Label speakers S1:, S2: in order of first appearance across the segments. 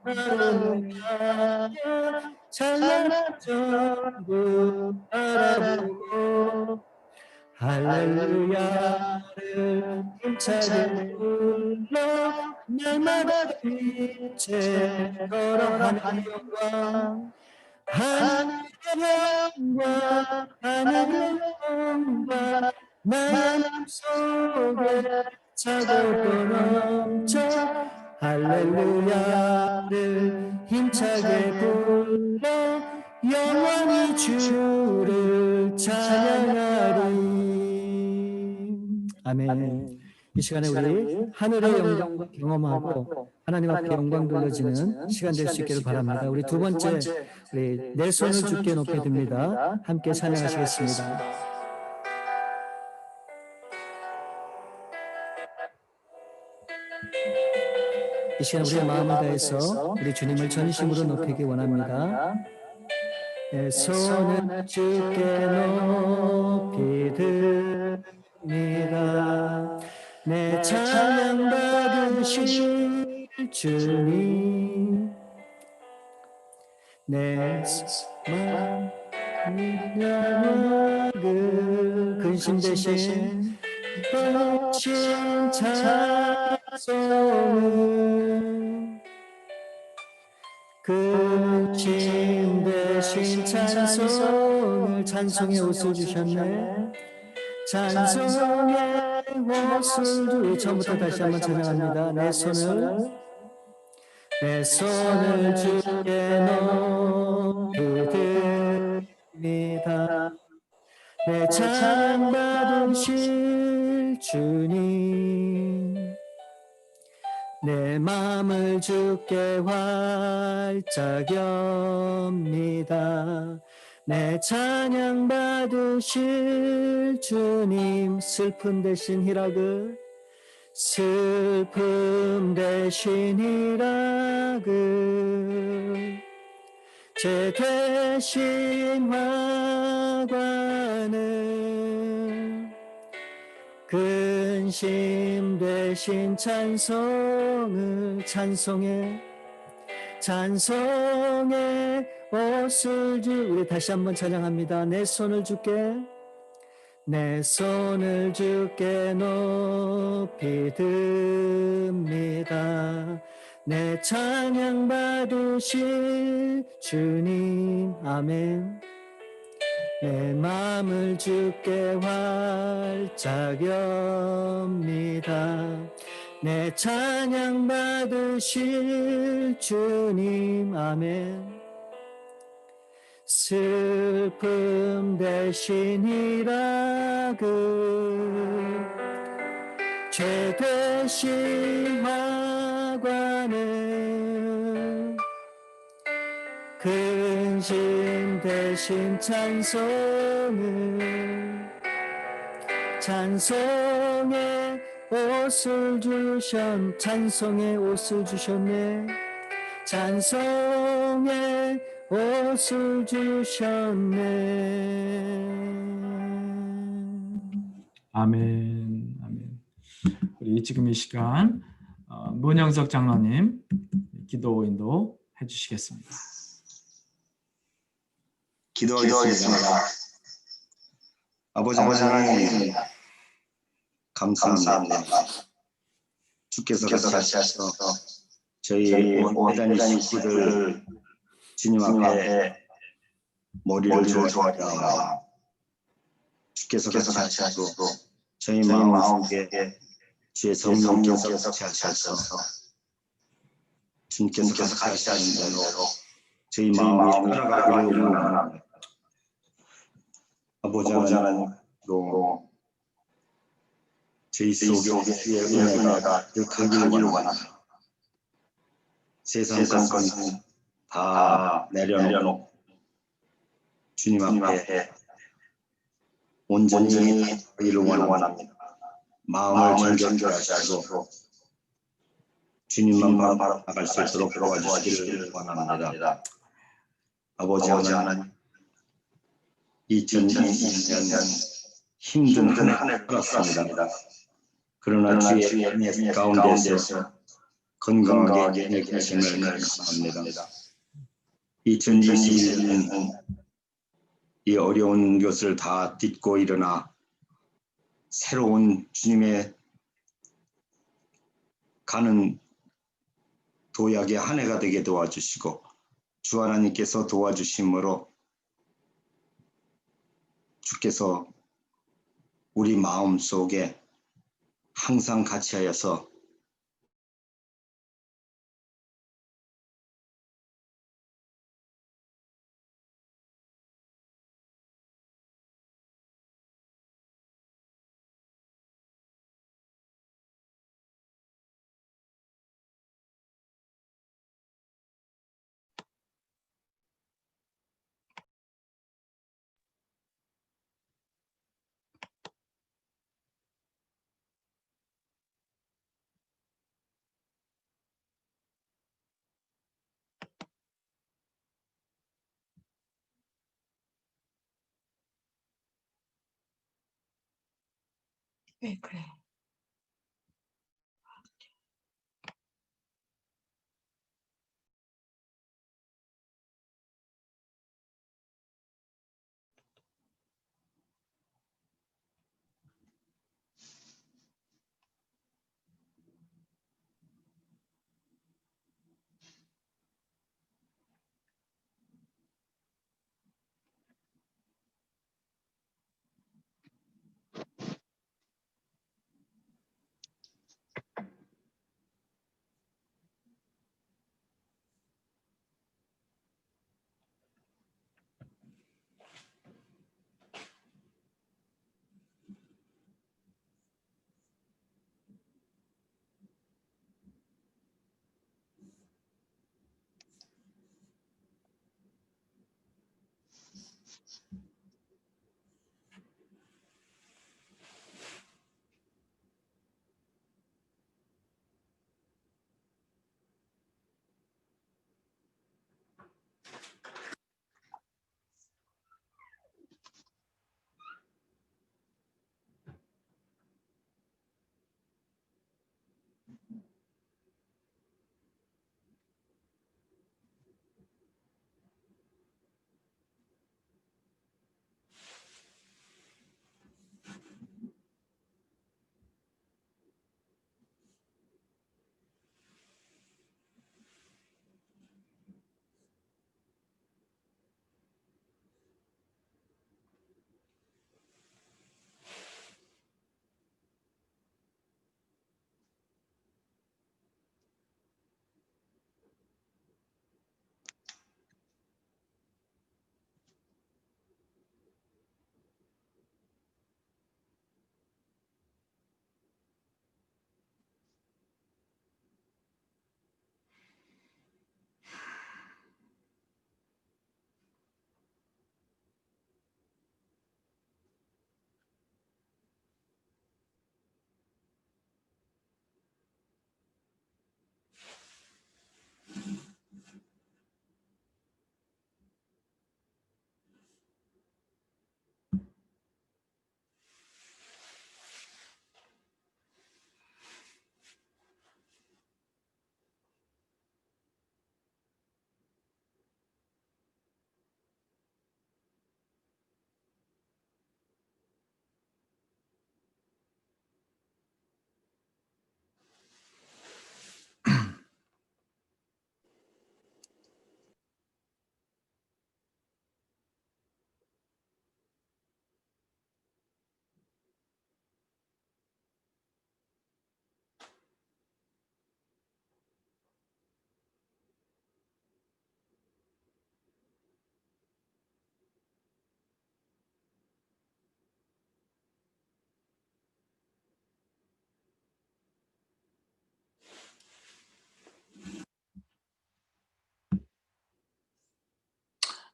S1: 하루야 찬란한 전부 바라보고 할렐루야를 힘차게 불러 날마다 빛에 걸어 하늘의 영광 하늘의 영광 하늘의 영광 마음속에 차고 넘쳐 할렐루야를 힘차게 불러 영원히 주를 찬양하리. 아멘. 이 시간에 우리 하늘의 영광 경험하고 하나님 앞에 영광 돌려지는 시간 될 수 있기를 바랍니다. 우리 두 번째, 우리 내 손을 주께 높여 듭니다. 함께 찬양하시겠습니다. 이 시간 우리의 마음을 다해서 우리 주님을 전심으로 높이기 원합니다. 내 손을 주께 높이 듭니다. 내 찬양 받으실 주님 내 마음을 근심 대신 찬송을 근심 대신 찬송을 찬송의 옷을 주셨네. 찬송의 옷을 처음부터 다시 한번 찬양합니다. 내 손을 주께 높이 듭니다. 내 찬양 받으실 주님 내 마음을 주께 활짝 엽니다. 내 찬양 받으실 주님 슬픔 대신 희락을 슬픔 대신 희락을 죄 대신 화관을 근심 대신 찬송을 찬송의 옷을 우리 다시 한번 찬양합니다. 내 손을 주께 높이 듭니다. 내 찬양 받으실 주님 아멘. 내 마음을 주께 활짝 엽니다. 내 찬양 받으실 주님 아멘. 슬픔 대신 희락을 죄 대신 화관을 근심 대신 찬송의 옷을 주셨네. 찬송의 옷을 주셨네.
S2: 아멘. 아멘. 우리 지금 이 시간 문영석 장로님 기도 인도 해주시겠습니다.
S3: 기도하겠습니다. 아버지 하나님 감사합니다. 주께서 같이 하셔서 저희 온 회장님 식구들 주님 앞에 머리를 조아리나 주께서 같이 하시고 저희 마음속에 주의 성령께서 같이 하셔서 주님께서 같이 하신 대로 저희 마음이 살아가기를 원합니다. 아버지 하나님으로 저희 속에 주의 은혜가 가기를 원합니다. 세상 것은 다 내려놓고 주님 앞에 온전히 하기를 원합니다. 마음을 정결하게 하시고 주님만 바라볼 수 있도록 도와주시기를 원합니다. 아버지 하나님 2020년 힘든 한 해 살았습니다. 그러나 주의 은혜 가운데서 건강하게 지내심을 감사합니다. 2021년 이 어려운 것을 다 딛고 일어나 새로운 주님의 가는 도약의 한 해가 되게 도와주시고 주 하나님께서 도와주심으로 주께서 우리 마음 속에 항상 같이 하여서
S4: 그래.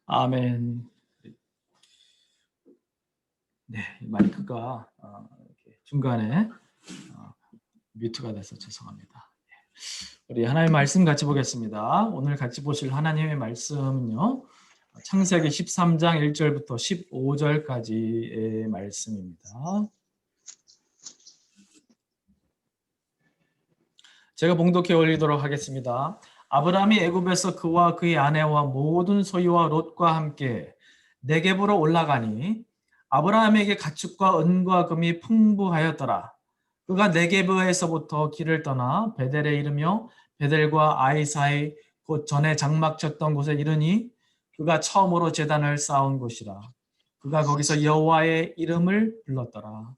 S2: 아멘. 네, 마이크가 이렇게 중간에 뮤트가 돼서 죄송합니다. 우리 하나님의 말씀 같이 보겠습니다. 오늘 같이 보실 하나님의 말씀은요. 창세기 13장 1절부터 15절까지의 말씀입니다. 제가 봉독해 올리도록 하겠습니다. 아브라함이 애굽에서 그와 그의 아내와 모든 소유와 롯과 함께 네겝으로 올라가니 아브라함에게 가축과 은과 금이 풍부하였더라. 그가 네겝에서부터 길을 떠나 베델에 이르며 베델과 아이 사이 곧 전에 장막 쳤던 곳에 이르니 그가 처음으로 제단을 쌓은 곳이라. 그가 거기서 여호와의 이름을 불렀더라.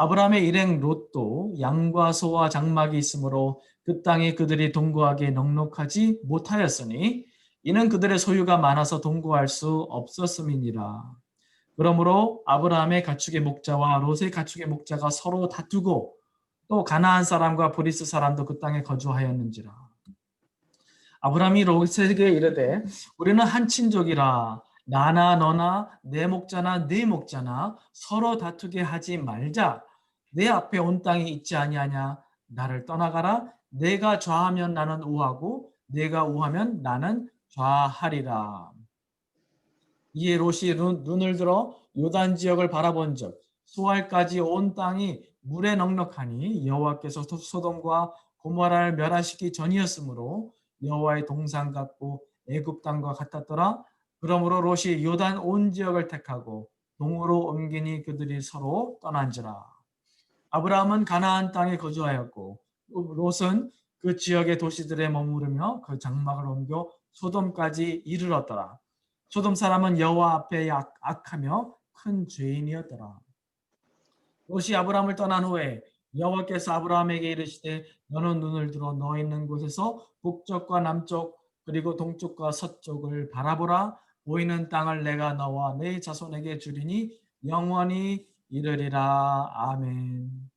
S2: 아브라함의 일행 롯도 양과 소와 장막이 있으므로 그 땅이 그들이 동거하기에 넉넉하지 못하였으니 이는 그들의 소유가 많아서 동거할 수 없었음이니라. 그러므로 아브라함의 가축의 목자와 롯의 가축의 목자가 서로 다투고 또 가나안 사람과 브리스 사람도 그 땅에 거주하였는지라. 아브라함이 롯에게 이르되 우리는 한 친족이라 나나 너나 내 목자나 네 목자나 서로 다투게 하지 말자. 내 앞에 온 땅이 있지 아니하냐. 나를 떠나가라. 내가 좌하면 나는 우하고 내가 우하면 나는 좌하리라. 이에 롯이 눈을 들어 요단 지역을 바라본즉 수알까지 온 땅이 물에 넉넉하니 여호와께서 소돔과 고모라를 멸하시기 전이었으므로 여호와의 동산 같고 애굽 땅과 같았더라. 그러므로 롯이 요단 온 지역을 택하고 동으로 옮기니 그들이 서로 떠난지라. 아브라함은 가나안 땅에 거주하였고 롯은 그 지역의 도시들에 머무르며 그 장막을 옮겨 소돔까지 이르렀더라. 소돔 사람은 여호와 앞에 악하며 큰 죄인이었더라. 롯이 아브라함을 떠난 후에 여호와께서 아브라함에게 이르시되 너는 눈을 들어 너 있는 곳에서 북쪽과 남쪽 그리고 동쪽과 서쪽을 바라보라. 보이는 땅을 내가 너와 내 자손에게 주리니 영원히 이르리라. 아멘.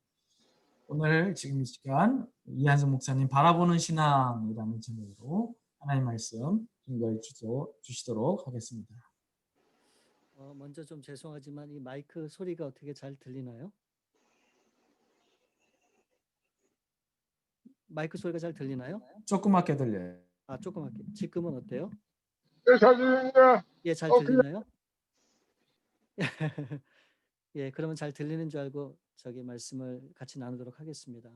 S2: 오늘 지금 이 시간 이한성 목사님 바라보는 신앙이라는 제목으로 하나님 말씀 증거해 주시도록 하겠습니다.
S1: 먼저 좀 죄송하지만 이 마이크 소리가 어떻게 잘 들리나요? 마이크 소리가 잘 들리나요?
S2: 조그맣게 들려요.
S1: 조그맣게. 지금은 어때요?
S4: 네, 잘 들립니다.
S1: 예, 잘
S4: 그냥-
S1: 들리나요? 예, 그러면 잘 들리는 줄 알고 저기 말씀을 같이 나누도록 하겠습니다.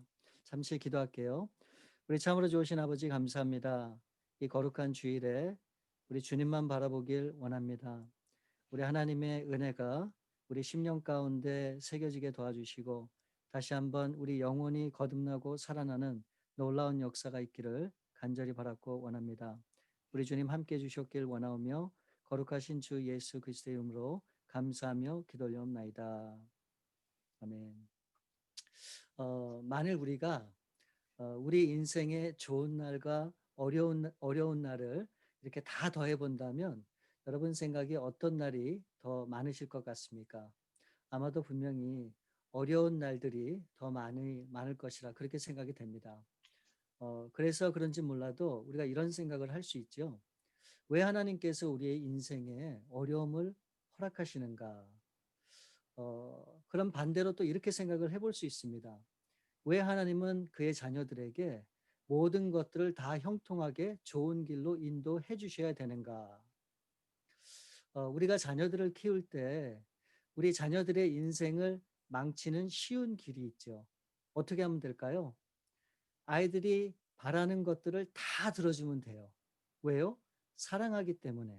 S1: 잠시 기도할게요. 우리 참으로 좋으신 아버지 감사합니다. 이 거룩한 주일에 우리 주님만 바라보길 원합니다. 우리 하나님의 은혜가 우리 심령 가운데 새겨지게 도와주시고 다시 한번 우리 영혼이 거듭나고 살아나는 놀라운 역사가 있기를 간절히 바랐고 원합니다. 우리 주님 함께해 주셨길 원하오며 거룩하신 주 예수 그리스도의 이름으로 감사하며 기도 올려옵나이다. 아멘. 만일 우리가 우리 인생의 좋은 날과 어려운 날을 이렇게 다 더해 본다면 여러분 생각이 어떤 날이 더 많으실 것 같습니까? 아마도 분명히 어려운 날들이 더 많을 것이라 그렇게 생각이 됩니다. 그래서 그런지 몰라도 우리가 이런 생각을 할 수 있죠. 왜 하나님께서 우리의 인생에 어려움을 허락하시는가? 그럼 반대로 또 이렇게 생각을 해볼 수 있습니다. 왜 하나님은 그의 자녀들에게 모든 것들을 다 형통하게 좋은 길로 인도해 주셔야 되는가? 우리가 자녀들을 키울 때 우리 자녀들의 인생을 망치는 쉬운 길이 있죠. 어떻게 하면 될까요? 아이들이 바라는 것들을 다 들어주면 돼요. 왜요? 사랑하기 때문에.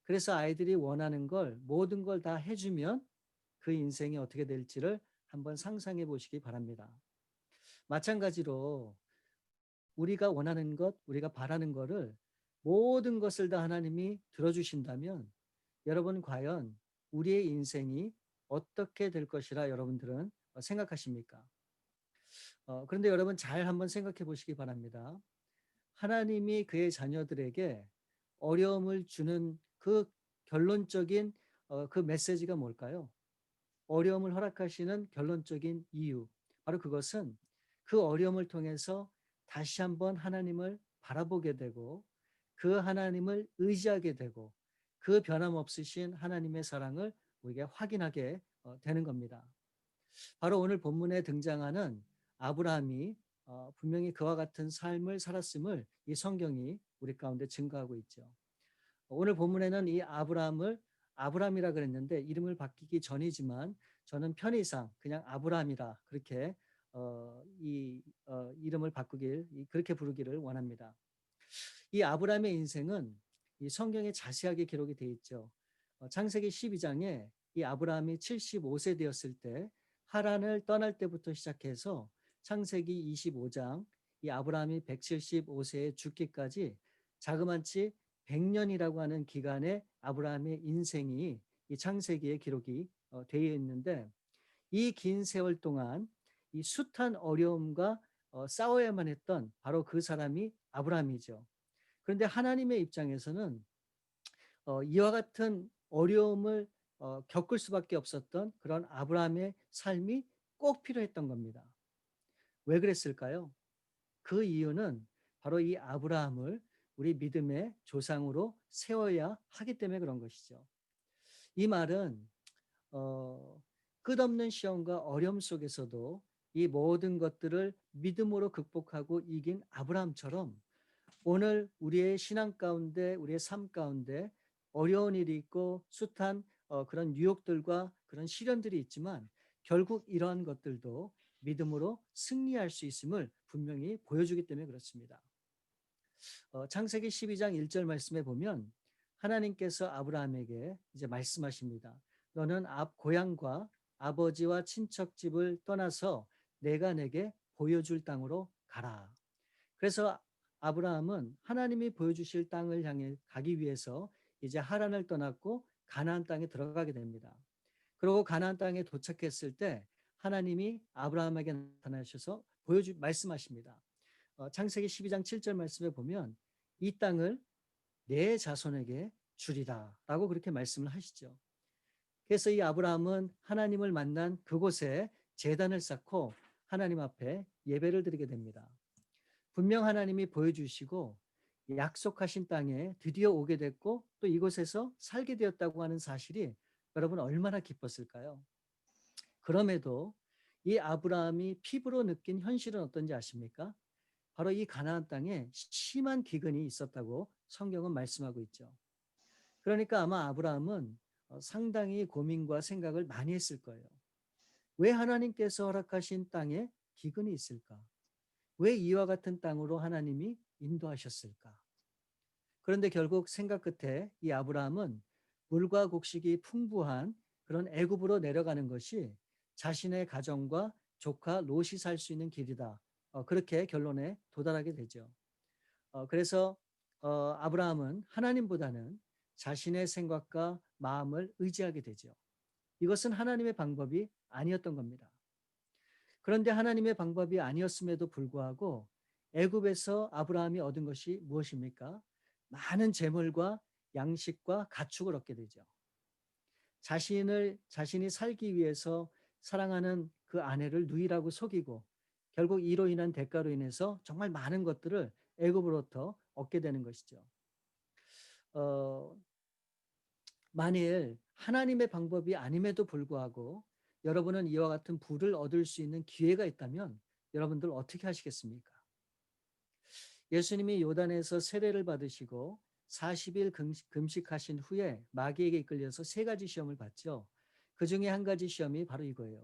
S1: 그래서 아이들이 원하는 걸 모든 걸 다 해주면 그 인생이 어떻게 될지를 한번 상상해 보시기 바랍니다. 마찬가지로 우리가 원하는 것, 우리가 바라는 거를 모든 것을 다 하나님이 들어주신다면 여러분 과연 우리의 인생이 어떻게 될 것이라 여러분들은 생각하십니까? 그런데 여러분 잘 한번 생각해 보시기 바랍니다. 하나님이 그의 자녀들에게 어려움을 주는 그 결론적인 그 메시지가 뭘까요? 어려움을 허락하시는 결론적인 이유. 바로 그것은 그 어려움을 통해서 다시 한번 하나님을 바라보게 되고 그 하나님을 의지하게 되고 그 변함없으신 하나님의 사랑을 우리에게 확인하게 되는 겁니다. 바로 오늘 본문에 등장하는 아브라함이 분명히 그와 같은 삶을 살았음을 이 성경이 우리 가운데 증거하고 있죠. 오늘 본문에는 이 아브라함을 아브람이라 그랬는데 이름을 바뀌기 전이지만 저는 편의상 그냥 아브라함이라 그렇게 이름을 그렇게 부르기를 원합니다. 이 아브라함의 인생은 이 성경에 자세하게 기록이 되어 있죠. 창세기 12장에 이 아브라함이 75세 되었을 때 하란을 떠날 때부터 시작해서 창세기 25장 이 아브라함이 175세에 죽기까지 자그만치 100년이라고 하는 기간에 아브라함의 인생이 이 창세기에 기록이 되어 있는데 이 긴 세월 동안 이 숱한 어려움과 싸워야만 했던 바로 그 사람이 아브라함이죠. 그런데 하나님의 입장에서는 이와 같은 어려움을 겪을 수밖에 없었던 그런 아브라함의 삶이 꼭 필요했던 겁니다. 왜 그랬을까요? 그 이유는 바로 이 아브라함을 우리 믿음의 조상으로 세워야 하기 때문에 그런 것이죠. 이 말은 끝없는 시험과 어려움 속에서도 이 모든 것들을 믿음으로 극복하고 이긴 아브라함처럼 오늘 우리의 신앙 가운데 우리의 삶 가운데 어려운 일이 있고 숱한 그런 유혹들과 그런 시련들이 있지만 결국 이러한 것들도 믿음으로 승리할 수 있음을 분명히 보여주기 때문에 그렇습니다. 창세기 12장 1절 말씀에 보면 하나님께서 아브라함에게 이제 말씀하십니다. 너는 앞 고향과 아버지와 친척 집을 떠나서 내가 내게 보여줄 땅으로 가라. 그래서 아브라함은 하나님이 보여주실 땅을 향해 가기 위해서 이제 하란을 떠났고 가나안 땅에 들어가게 됩니다. 그리고 가나안 땅에 도착했을 때 하나님이 아브라함에게 나타나셔서 말씀하십니다. 창세기 12장 7절 말씀에 보면 이 땅을 내 자손에게 주리라 라고 그렇게 말씀을 하시죠. 그래서 이 아브라함은 하나님을 만난 그곳에 제단을 쌓고 하나님 앞에 예배를 드리게 됩니다. 분명 하나님이 보여주시고 약속하신 땅에 드디어 오게 됐고 또 이곳에서 살게 되었다고 하는 사실이 여러분 얼마나 기뻤을까요? 그럼에도 이 아브라함이 피부로 느낀 현실은 어떤지 아십니까? 바로 이 가나안 땅에 심한 기근이 있었다고 성경은 말씀하고 있죠. 그러니까 아마 아브라함은 상당히 고민과 생각을 많이 했을 거예요. 왜 하나님께서 허락하신 땅에 기근이 있을까? 왜 이와 같은 땅으로 하나님이 인도하셨을까? 그런데 결국 생각 끝에 이 아브라함은 물과 곡식이 풍부한 그런 애굽으로 내려가는 것이 자신의 가정과 조카 롯이 살 수 있는 길이다. 그렇게 결론에 도달하게 되죠. 그래서 아브라함은 하나님보다는 자신의 생각과 마음을 의지하게 되죠. 이것은 하나님의 방법이 아니었던 겁니다. 그런데 하나님의 방법이 아니었음에도 불구하고 애굽에서 아브라함이 얻은 것이 무엇입니까? 많은 재물과 양식과 가축을 얻게 되죠. 자신이 살기 위해서 사랑하는 그 아내를 누이라고 속이고 결국 이로 인한 대가로 인해서 정말 많은 것들을 애굽으로부터 얻게 되는 것이죠. 만일 하나님의 방법이 아님에도 불구하고 여러분은 이와 같은 부를 얻을 수 있는 기회가 있다면 여러분들 어떻게 하시겠습니까? 예수님이 요단에서 세례를 받으시고 40일 금식하신 후에 마귀에게 이끌려서 세 가지 시험을 받죠. 그 중에 한 가지 시험이 바로 이거예요.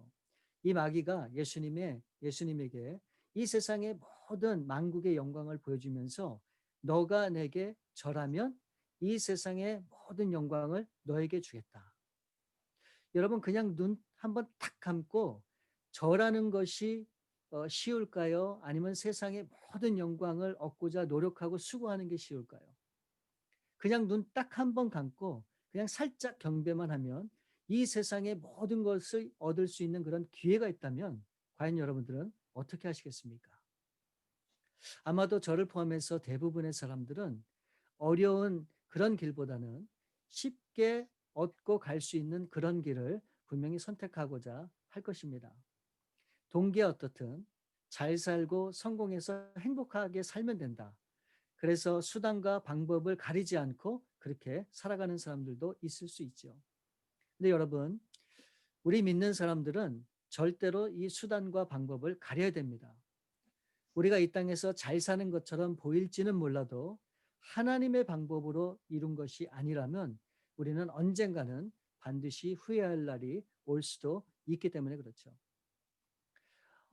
S1: 이 마귀가 예수님에게 이 세상의 모든 만국의 영광을 보여주면서 너가 내게 절하면 이 세상의 모든 영광을 너에게 주겠다. 여러분 그냥 눈 한번 딱 감고 절하는 것이 쉬울까요? 아니면 세상의 모든 영광을 얻고자 노력하고 수고하는 게 쉬울까요? 그냥 눈 딱 한 번 감고 그냥 살짝 경배만 하면 이 세상의 모든 것을 얻을 수 있는 그런 기회가 있다면 과연 여러분들은 어떻게 하시겠습니까? 아마도 저를 포함해서 대부분의 사람들은 어려운 그런 길보다는 쉽게 얻고 갈 수 있는 그런 길을 분명히 선택하고자 할 것입니다. 동기가 어떻든 잘 살고 성공해서 행복하게 살면 된다. 그래서 수단과 방법을 가리지 않고 그렇게 살아가는 사람들도 있을 수 있죠. 근데 여러분, 우리 믿는 사람들은 절대로 이 수단과 방법을 가려야 됩니다. 우리가 이 땅에서 잘 사는 것처럼 보일지는 몰라도 하나님의 방법으로 이룬 것이 아니라면 우리는 언젠가는 반드시 후회할 날이 올 수도 있기 때문에 그렇죠.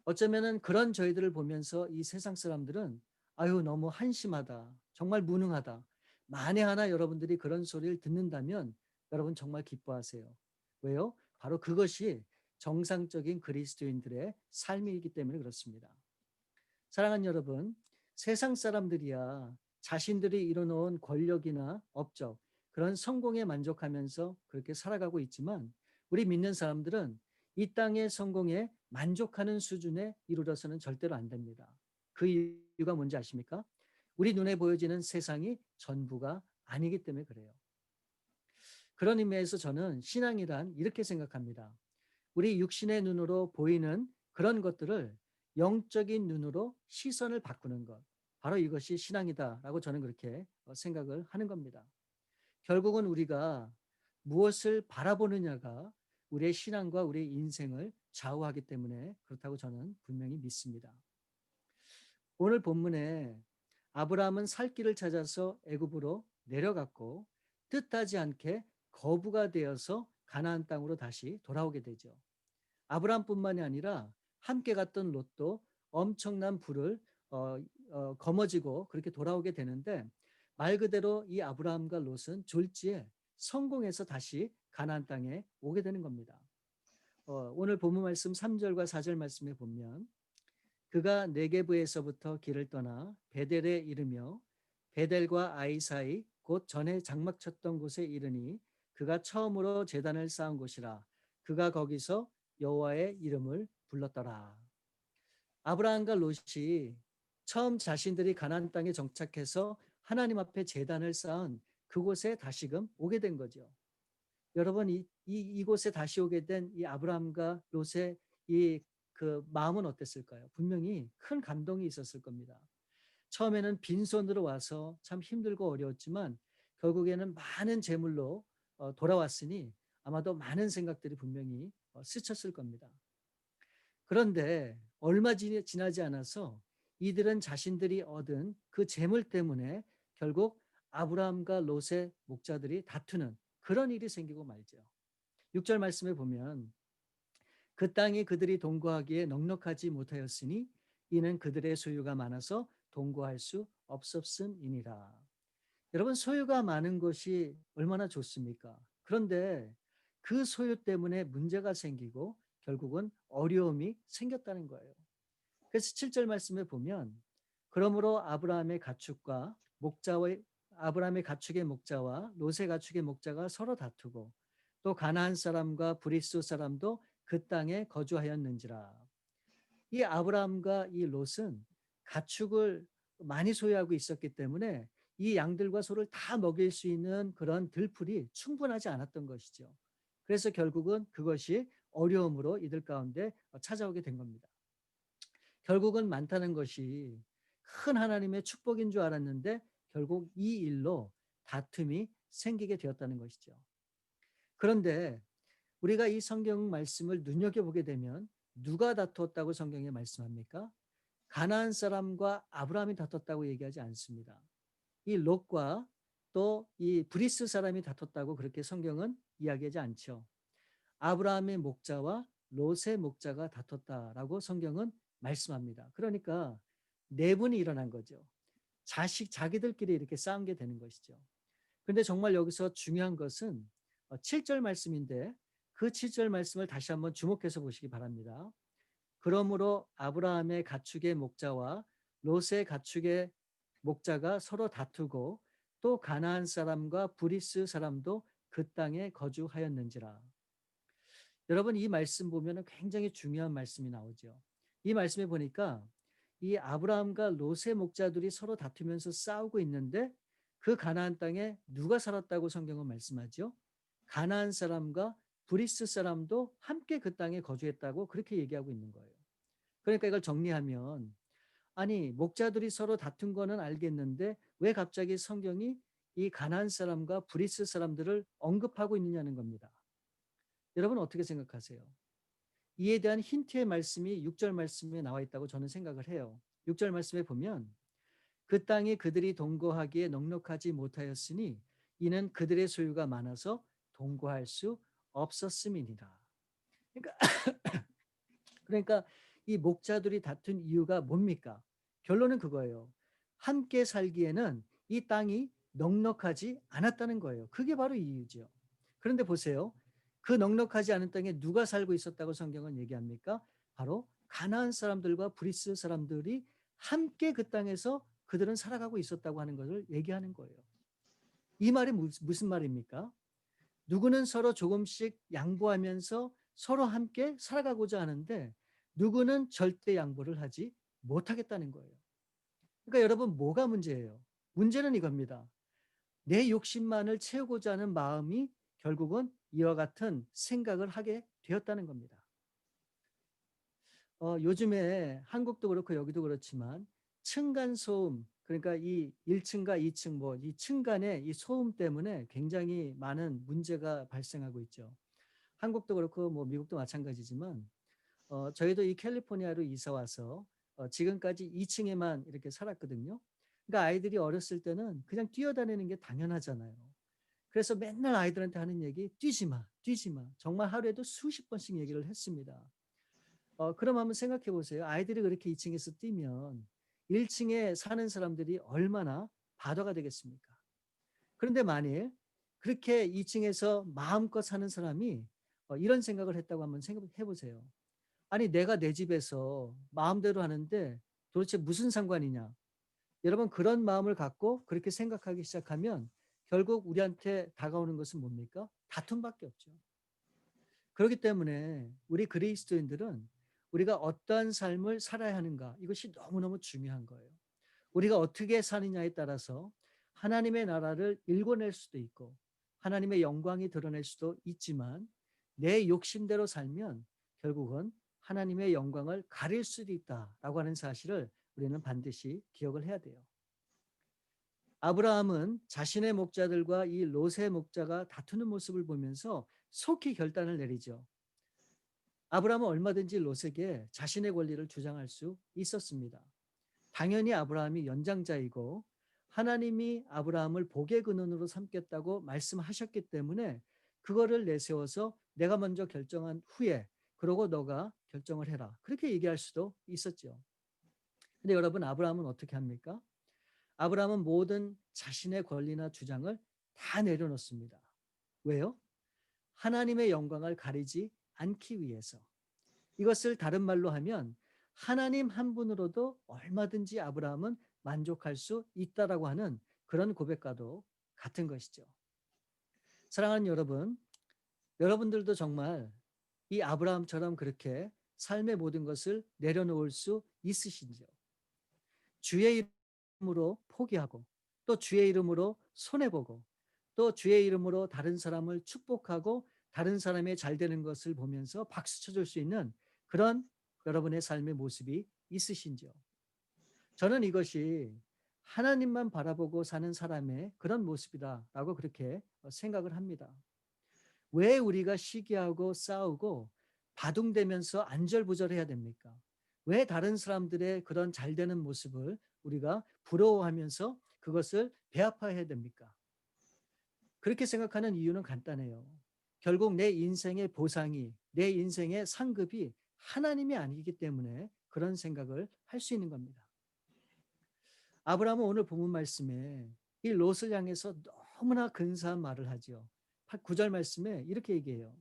S1: 어쩌면은 그런 저희들을 보면서 이 세상 사람들은 아유 너무 한심하다. 정말 무능하다. 만에 하나 여러분들이 그런 소리를 듣는다면 여러분 정말 기뻐하세요. 왜요? 바로 그것이 정상적인 그리스도인들의 삶이기 때문에 그렇습니다. 사랑하는 여러분, 세상 사람들이야 자신들이 이뤄놓은 권력이나 업적, 그런 성공에 만족하면서 그렇게 살아가고 있지만 우리 믿는 사람들은 이 땅의 성공에 만족하는 수준에 이르러서는 절대로 안 됩니다. 그 이유가 뭔지 아십니까? 우리 눈에 보여지는 세상이 전부가 아니기 때문에 그래요. 그런 의미에서 저는 신앙이란 이렇게 생각합니다. 우리 육신의 눈으로 보이는 그런 것들을 영적인 눈으로 시선을 바꾸는 것. 바로 이것이 신앙이다라고 저는 그렇게 생각을 하는 겁니다. 결국은 우리가 무엇을 바라보느냐가 우리의 신앙과 우리의 인생을 좌우하기 때문에 그렇다고 저는 분명히 믿습니다. 오늘 본문에 아브라함은 살 길을 찾아서 애굽으로 내려갔고 뜻하지 않게 거부가 되어서 가나안 땅으로 다시 돌아오게 되죠. 아브라함뿐만이 아니라 함께 갔던 롯도 엄청난 불을 거머쥐고 그렇게 돌아오게 되는데 말 그대로 이 아브라함과 롯은 졸지에 성공해서 다시 가나안 땅에 오게 되는 겁니다. 오늘 본문 말씀 3절과 4절 말씀에 보면 그가 네게브에서부터 길을 떠나 베델에 이르며 베델과 아이 사이 곧 전에 장막 쳤던 곳에 이르니 그가 처음으로 제단을 쌓은 곳이라 그가 거기서 여호와의 이름을 불렀더라. 아브라함과 롯이 처음 자신들이 가나안 땅에 정착해서 하나님 앞에 제단을 쌓은 그곳에 다시금 오게 된 거죠. 여러분 이곳에 다시 오게 된 이 아브라함과 롯의 이 그 마음은 어땠을까요? 분명히 큰 감동이 있었을 겁니다. 처음에는 빈손으로 와서 참 힘들고 어려웠지만 결국에는 많은 재물로 돌아왔으니 아마도 많은 생각들이 분명히 스쳤을 겁니다. 그런데 얼마 지나지 않아서 이들은 자신들이 얻은 그 재물 때문에 결국 아브라함과 롯의 목자들이 다투는 그런 일이 생기고 말죠. 6절 말씀에 보면 그 땅이 그들이 동거하기에 넉넉하지 못하였으니 이는 그들의 소유가 많아서 동거할 수 없었음이니라. 여러분 소유가 많은 것이 얼마나 좋습니까? 그런데 그 소유 때문에 문제가 생기고 결국은 어려움이 생겼다는 거예요. 그래서 7절 말씀에 보면 그러므로 아브라함의 가축과 아브라함의 가축의 목자와 롯의 가축의 목자가 서로 다투고 또 가나안 사람과 브리스 사람도 그 땅에 거주하였는지라. 이 아브라함과 이 롯은 가축을 많이 소유하고 있었기 때문에 이 양들과 소를 다 먹일 수 있는 그런 들풀이 충분하지 않았던 것이죠. 그래서 결국은 그것이 어려움으로 이들 가운데 찾아오게 된 겁니다. 결국은 많다는 것이 큰 하나님의 축복인 줄 알았는데 결국 이 일로 다툼이 생기게 되었다는 것이죠. 그런데 우리가 이 성경 말씀을 눈여겨보게 되면 누가 다투었다고 성경에 말씀합니까? 가나안 사람과 아브라함이 다퉜다고 얘기하지 않습니다. 이 롯과 또 이 브리스 사람이 다퉜다고 그렇게 성경은 이야기하지 않죠. 아브라함의 목자와 롯의 목자가 다퉜다라고 성경은 말씀합니다. 그러니까 내분이 일어난 거죠. 자기들끼리 이렇게 싸운 게 되는 것이죠. 그런데 정말 여기서 중요한 것은 7절 말씀인데 그 7절 말씀을 다시 한번 주목해서 보시기 바랍니다. 그러므로 아브라함의 가축의 목자와 롯의 가축의 목자가 서로 다투고 또 가나안 사람과 브리스 사람도 그 땅에 거주하였는지라. 여러분 이 말씀 보면 굉장히 중요한 말씀이 나오죠. 이 말씀에 보니까 이 아브라함과 롯의 목자들이 서로 다투면서 싸우고 있는데 그 가나안 땅에 누가 살았다고 성경은 말씀하죠? 가나안 사람과 브리스 사람도 함께 그 땅에 거주했다고 그렇게 얘기하고 있는 거예요. 그러니까 이걸 정리하면 아니 목자들이 서로 다툰 거는 알겠는데 왜 갑자기 성경이 이 가나안 사람과 브리스 사람들을 언급하고 있느냐는 겁니다. 여러분 어떻게 생각하세요? 이에 대한 힌트의 말씀이 6절 말씀에 나와 있다고 저는 생각을 해요. 6절 말씀에 보면 그 땅이 그들이 동거하기에 넉넉하지 못하였으니 이는 그들의 소유가 많아서 동거할 수 없었음이니라. 그러니까 이 목자들이 다툰 이유가 뭡니까? 결론은 그거예요. 함께 살기에는 이 땅이 넉넉하지 않았다는 거예요. 그게 바로 이유죠. 그런데 보세요. 그 넉넉하지 않은 땅에 누가 살고 있었다고 성경은 얘기합니까? 바로 가나안 사람들과 브리스 사람들이 함께 그 땅에서 그들은 살아가고 있었다고 하는 것을 얘기하는 거예요. 이 말이 무슨 말입니까? 누구는 서로 조금씩 양보하면서 서로 함께 살아가고자 하는데 누구는 절대 양보를 하지 못하겠다는 거예요. 그러니까 여러분 뭐가 문제예요? 문제는 이겁니다. 내 욕심만을 채우고자 하는 마음이 결국은 이와 같은 생각을 하게 되었다는 겁니다. 요즘에 한국도 그렇고 여기도 그렇지만 층간소음, 그러니까 이 1층과 2층 이 층간의 이 소음 때문에 굉장히 많은 문제가 발생하고 있죠. 한국도 그렇고 미국도 마찬가지지만 저희도 이 캘리포니아로 이사 와서 지금까지 2층에만 이렇게 살았거든요. 그러니까 아이들이 어렸을 때는 그냥 뛰어다니는 게 당연하잖아요. 그래서 맨날 아이들한테 하는 얘기, 뛰지 마, 뛰지 마. 정말 하루에도 수십 번씩 얘기를 했습니다. 그럼 한번 생각해 보세요. 아이들이 그렇게 2층에서 뛰면 1층에 사는 사람들이 얼마나 바다가 되겠습니까? 그런데 만일 그렇게 2층에서 마음껏 사는 사람이 이런 생각을 했다고 한번 생각해 보세요. 아니, 내가 내 집에서 마음대로 하는데 도대체 무슨 상관이냐? 여러분, 그런 마음을 갖고 그렇게 생각하기 시작하면 결국 우리한테 다가오는 것은 뭡니까? 다툼밖에 없죠. 그렇기 때문에 우리 그리스도인들은 우리가 어떠한 삶을 살아야 하는가, 이것이 너무너무 중요한 거예요. 우리가 어떻게 사느냐에 따라서 하나님의 나라를 일궈낼 수도 있고 하나님의 영광이 드러낼 수도 있지만 내 욕심대로 살면 결국은 하나님의 영광을 가릴 수도 있다라고 하는 사실을 우리는 반드시 기억을 해야 돼요. 아브라함은 자신의 목자들과 이 롯의 목자가 다투는 모습을 보면서 속히 결단을 내리죠. 아브라함은 얼마든지 롯에게 자신의 권리를 주장할 수 있었습니다. 당연히 아브라함이 연장자이고 하나님이 아브라함을 복의 근원으로 삼겠다고 말씀하셨기 때문에 그거를 내세워서 내가 먼저 결정한 후에 그러고 너가 결정을 해라. 그렇게 얘기할 수도 있었죠. 근데 여러분, 아브라함은 어떻게 합니까? 아브라함은 모든 자신의 권리나 주장을 다 내려놓습니다. 왜요? 하나님의 영광을 가리지 않기 위해서. 이것을 다른 말로 하면 하나님 한 분으로도 얼마든지 아브라함은 만족할 수 있다라고 하는 그런 고백과도 같은 것이죠. 사랑하는 여러분, 여러분들도 정말 이 아브라함처럼 그렇게 삶의 모든 것을 내려놓을 수 있으신지요? 주의 이름으로 포기하고 또 주의 이름으로 손해보고 또 주의 이름으로 다른 사람을 축복하고 다른 사람의 잘 되는 것을 보면서 박수 쳐줄 수 있는 그런 여러분의 삶의 모습이 있으신지요? 저는 이것이 하나님만 바라보고 사는 사람의 그런 모습이다라고 그렇게 생각을 합니다. 왜 우리가 시기하고 싸우고 바둥대면서 안절부절해야 됩니까? 왜 다른 사람들의 그런 잘 되는 모습을 우리가 부러워하면서 그것을 배아파해야 됩니까? 그렇게 생각하는 이유는 간단해요. 결국 내 인생의 보상이, 내 인생의 상급이 하나님이 아니기 때문에 그런 생각을 할 수 있는 겁니다. 아브라함은 오늘 본문 말씀에 이 롯을 향해서 너무나 근사한 말을 하죠. 9절 말씀에 이렇게 얘기해요.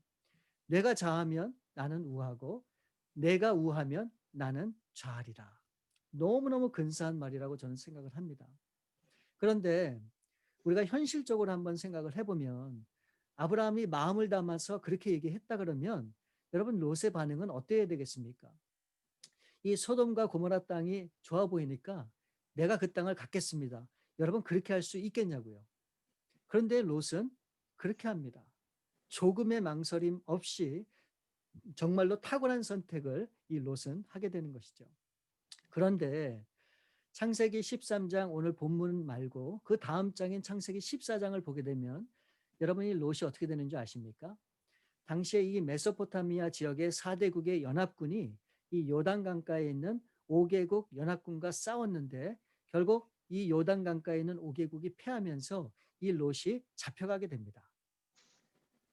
S1: 내가 좌하면 나는 우하고 내가 우하면 나는 좌하리라. 너무너무 근사한 말이라고 저는 생각을 합니다. 그런데 우리가 현실적으로 한번 생각을 해보면 아브라함이 마음을 담아서 그렇게 얘기했다 그러면 여러분, 롯의 반응은 어때야 되겠습니까? 이 소돔과 고모라 땅이 좋아 보이니까 내가 그 땅을 갖겠습니다. 여러분, 그렇게 할 수 있겠냐고요. 그런데 롯은 그렇게 합니다. 조금의 망설임 없이 정말로 탁월한 선택을 이 롯은 하게 되는 것이죠. 그런데 창세기 13장 오늘 본문 말고 그 다음 장인 창세기 14장을 보게 되면 여러분이 롯이 어떻게 되는 줄 아십니까? 당시에 이 메소포타미아 지역의 4대국의 연합군이 이 요단 강가에 있는 5개국 연합군과 싸웠는데 결국 이 요단 강가에 있는 5개국이 패하면서 이 롯이 잡혀가게 됩니다.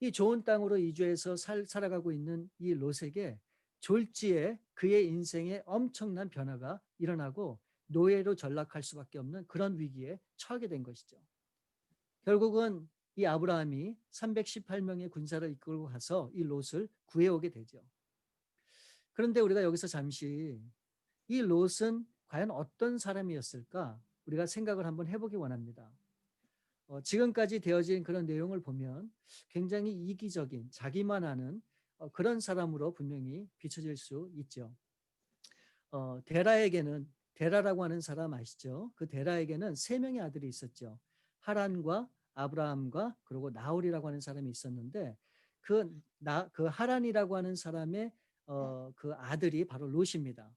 S1: 이 좋은 땅으로 이주해서 살아가고 있는 이 롯에게 졸지에 그의 인생에 엄청난 변화가 일어나고 노예로 전락할 수밖에 없는 그런 위기에 처하게 된 것이죠. 결국은 이 아브라함이 318명의 군사를 이끌고 가서 이 롯을 구해오게 되죠. 그런데 우리가 여기서 잠시 이 롯은 과연 어떤 사람이었을까 우리가 생각을 한번 해보기 원합니다. 지금까지 되어진 그런 내용을 보면 굉장히 이기적인 자기만 아는 그런 사람으로 분명히 비춰질 수 있죠. 데라라고 하는 사람 아시죠? 그 데라에게는 세 명의 아들이 있었죠. 하란과 아브라함과 그리고 나홀이라고 하는 사람이 있었는데 그 하란이라고 하는 사람의 그 아들이 바로 롯입니다.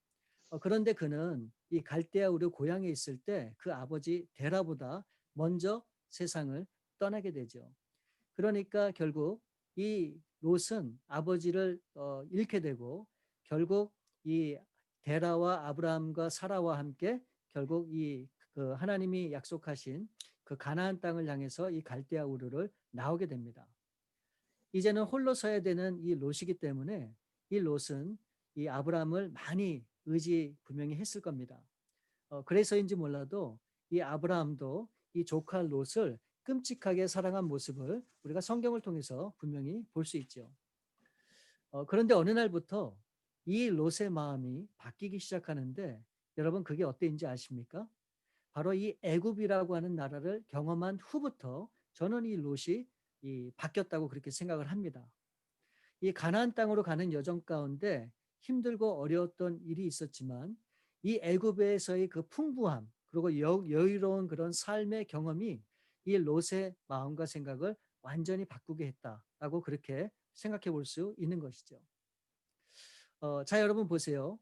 S1: 그런데 그는 이 갈대아 우르 고향에 있을 때 그 아버지 데라보다 먼저 세상을 떠나게 되죠. 그러니까 결국 이 롯은 아버지를 잃게 되고 결국 이 데라와 아브라함과 사라와 함께 결국 그 하나님이 약속하신 그 가나안 땅을 향해서 이 갈대아 우르를 나오게 됩니다. 이제는 홀로 서야 되는 이 롯이기 때문에 이 롯은 이 아브라함을 많이 의지 분명히 했을 겁니다. 그래서인지 몰라도 이 아브라함도 이 조카 롯을 끔찍하게 사랑한 모습을 우리가 성경을 통해서 분명히 볼 수 있죠. 그런데 어느 날부터 이 롯의 마음이 바뀌기 시작하는데 여러분 그게 어때인지 아십니까? 바로 이 애굽이라고 하는 나라를 경험한 후부터 저는 이 롯이 바뀌었다고 그렇게 생각을 합니다. 이 가나안 땅으로 가는 여정 가운데 힘들고 어려웠던 일이 있었지만 이 애굽에서의 그 풍부함 그리고 여유로운 그런 삶의 경험이 이 롯의 마음과 생각을 완전히 바꾸게 했다라고 그렇게 생각해 볼 수 있는 것이죠. 자, 여러분 보세요.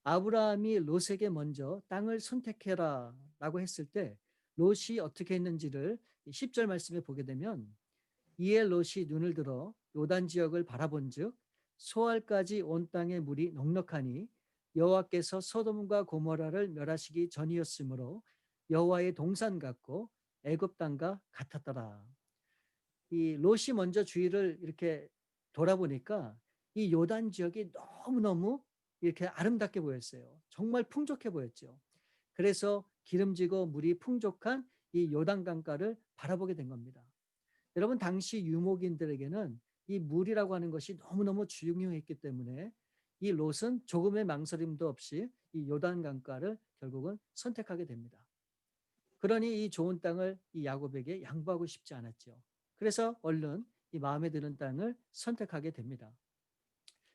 S1: 아브라함이 롯에게 먼저 땅을 선택해라라고 했을 때 롯이 어떻게 했는지를 10절 말씀에 보게 되면 이에 롯이 눈을 들어 요단 지역을 바라본즉 소알까지 온 땅의 물이 넉넉하니 여호와께서 소돔과 고모라를 멸하시기 전이었으므로 여호와의 동산 같고 애굽 땅과 같았더라. 이 롯이 먼저 주위를 이렇게 돌아보니까 이 요단 지역이 너무너무 이렇게 아름답게 보였어요. 정말 풍족해 보였죠. 그래서 기름지고 물이 풍족한 이 요단 강가를 바라보게 된 겁니다. 여러분 당시 유목인들에게는 이 물이라고 하는 것이 너무너무 중요했기 때문에 이 롯은 조금의 망설임도 없이 이 요단 강가를 결국은 선택하게 됩니다. 그러니 이 좋은 땅을 이 야곱에게 양보하고 싶지 않았죠. 그래서 얼른 이 마음에 드는 땅을 선택하게 됩니다.